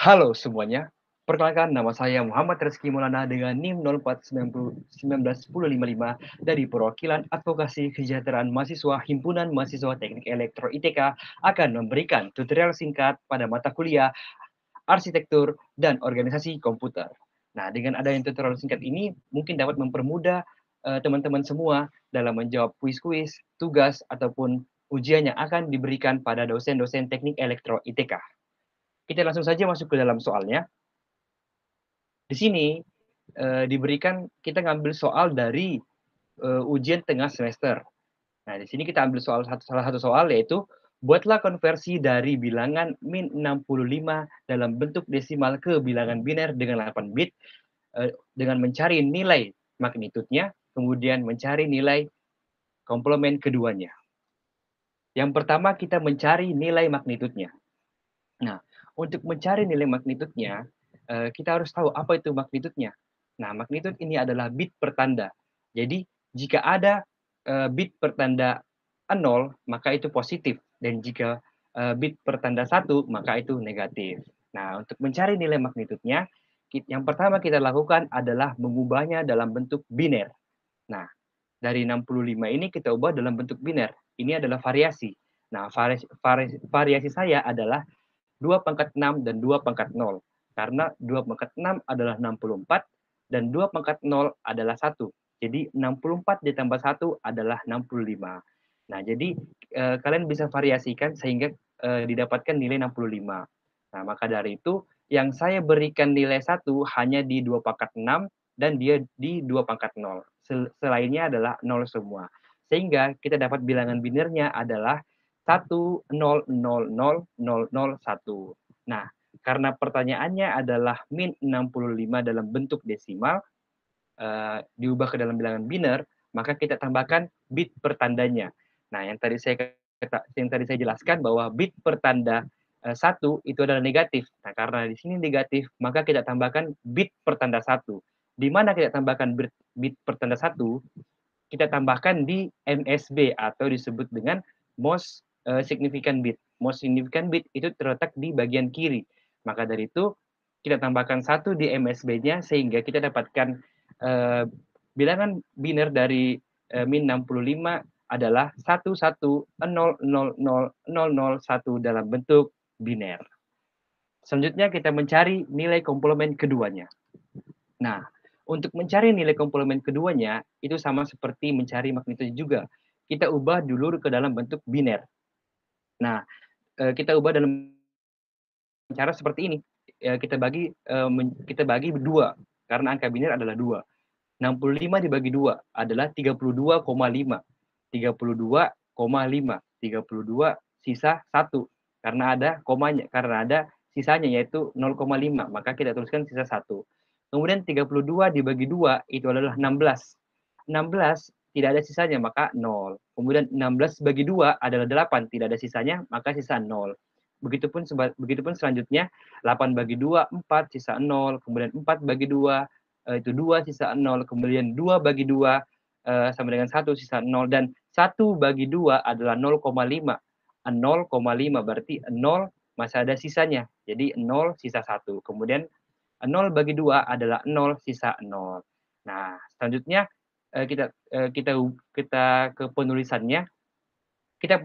Halo semuanya, perkenalkan nama saya Muhammad Reski Maulana dengan NIM 0490191055 dari Perwakilan Advokasi Kesejahteraan Mahasiswa Himpunan Mahasiswa Teknik Elektro ITK akan memberikan tutorial singkat pada mata kuliah Arsitektur dan Organisasi Komputer. Nah, dengan adanya tutorial singkat ini mungkin dapat mempermudah teman-teman semua dalam menjawab kuis-kuis, tugas, ataupun ujian yang akan diberikan pada dosen-dosen teknik elektro ITK. Kita langsung saja masuk ke dalam soalnya. Di sini diberikan kita ngambil soal dari ujian tengah semester. Nah, di sini kita ambil salah satu soal yaitu buatlah konversi dari bilangan min 65 dalam bentuk desimal ke bilangan biner dengan 8 bit dengan mencari nilai magnitudnya, kemudian mencari nilai komplement keduanya. Yang pertama kita mencari nilai magnitudnya. Nah, untuk mencari nilai magnitudnya, kita harus tahu apa itu magnitudnya. Nah, magnitud ini adalah bit pertanda. Jadi, jika ada bit pertanda 0, maka itu positif. Dan jika bit pertanda 1, maka itu negatif. Nah, untuk mencari nilai magnitudnya, yang pertama kita lakukan adalah mengubahnya dalam bentuk biner. Nah, dari 65 ini kita ubah dalam bentuk biner. Ini adalah variasi. Nah, variasi saya adalah 2 pangkat 6 dan 2 pangkat 0. Karena 2 pangkat 6 adalah 64 dan 2 pangkat 0 adalah 1. Jadi 64 ditambah 1 adalah 65. Nah, jadi kalian bisa variasikan sehingga didapatkan nilai 65. Nah, maka dari itu yang saya berikan nilai 1 hanya di 2 pangkat 6 dan dia di 2 pangkat 0. Selainnya adalah 0 semua. Sehingga kita dapat bilangan binernya adalah 1,000,001. Nah, karena pertanyaannya adalah min 65 dalam bentuk desimal, diubah ke dalam bilangan biner, maka kita tambahkan bit pertandanya. Nah, yang tadi saya jelaskan bahwa bit pertanda 1 itu adalah negatif. Nah, karena di sini negatif, maka kita tambahkan bit pertanda 1. Di mana kita tambahkan bit pertanda 1? Kita tambahkan di MSB atau disebut dengan most significant bit. Most significant bit itu terletak di bagian kiri. Maka dari itu kita tambahkan 1 di MSB-nya sehingga kita dapatkan bilangan biner dari min 65 adalah 1100000001 dalam bentuk biner. Selanjutnya kita mencari nilai komplement keduanya. Nah, untuk mencari nilai komplement keduanya, itu sama seperti mencari magnitudo juga. Kita ubah dulu ke dalam bentuk biner. Nah, kita ubah dalam cara seperti ini. Kita bagi dua, karena angka biner adalah 2. 65 dibagi 2 adalah 32,5. 32,5. 32 sisa 1. Karena ada komanya, karena ada sisanya yaitu 0,5. Maka kita tuliskan sisa 1. Kemudian 32 dibagi 2 itu adalah 16. 16 tidak ada sisanya maka 0. Kemudian 16 bagi 2 adalah 8, tidak ada sisanya maka sisa 0. Begitupun selanjutnya 8 bagi 2 4 sisa 0, kemudian 4 bagi 2 itu 2 sisa 0, kemudian 2 bagi 2 sama dengan 1 sisa 0 dan 1 bagi 2 adalah 0,5. 0,5 berarti 0 masih ada sisanya. Jadi 0 sisa 1. Kemudian 0 bagi 2 adalah 0 sisa 0. Nah, selanjutnya kita ke penulisannya. Ke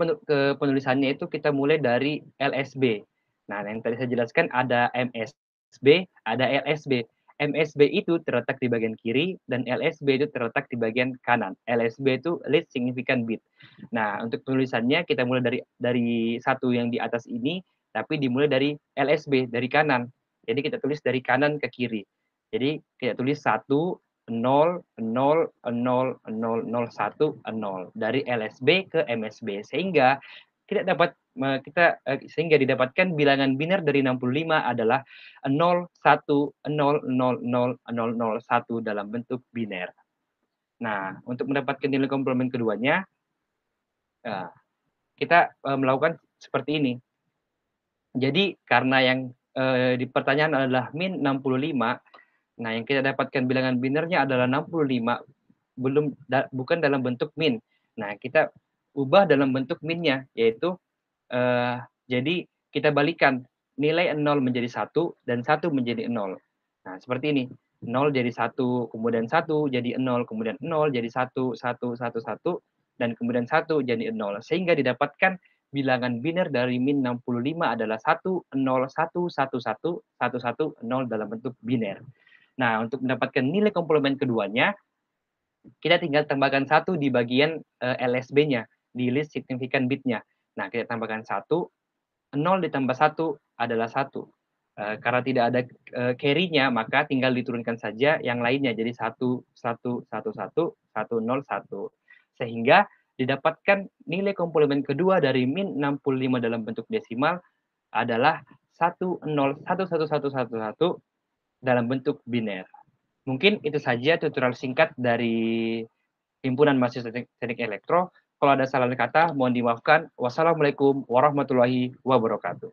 penulisannya itu kita mulai dari LSB. Nah, yang tadi saya jelaskan ada MSB, ada LSB. MSB itu terletak di bagian kiri dan LSB itu terletak di bagian kanan. LSB itu least significant bit. Nah, untuk penulisannya kita mulai dari satu yang di atas ini, tapi dimulai dari LSB, dari kanan. Jadi kita tulis dari kanan ke kiri. Jadi kita tulis 1, 0, 0, 0, 0, 0, 1, 0 dari LSB ke MSB sehingga sehingga didapatkan bilangan biner dari 65 adalah 0, 1, 0, 0, 0, 0, 0, 1 dalam bentuk biner. Nah, untuk mendapatkan nilai komplement keduanya, kita melakukan seperti ini. Jadi karena yang di pertanyaan adalah min 65, nah yang kita dapatkan bilangan binernya adalah 65, bukan dalam bentuk min. Nah, kita ubah dalam bentuk minnya, yaitu jadi kita balikan nilai 0 menjadi 1 dan 1 menjadi 0. Nah, seperti ini. 0 jadi 1, kemudian 1 jadi 0, kemudian 0 jadi 1, 1, 1, 1, dan kemudian 1 jadi 0. Sehingga didapatkan bilangan biner dari min 65 adalah 1, 0, 1, 1, 1, 1, 1, 0 dalam bentuk biner. Nah, untuk mendapatkan nilai komplement keduanya, kita tinggal tambahkan 1 di bagian LSB-nya, di list significant bit-nya. Nah, kita tambahkan 1, 0 ditambah 1 adalah 1. Karena tidak ada carry-nya, maka tinggal diturunkan saja yang lainnya. Jadi 1, 1, 1, 1, 1, 0, 1. Sehingga didapatkan nilai komplement kedua dari min 65 dalam bentuk desimal adalah 1, 0, 1, 1, 1, 1, 1 dalam bentuk biner. Mungkin itu saja tutorial singkat dari Himpunan Mahasiswa Teknik Elektro. Kalau ada salah kata, mohon dimaafkan. Wassalamualaikum warahmatullahi wabarakatuh.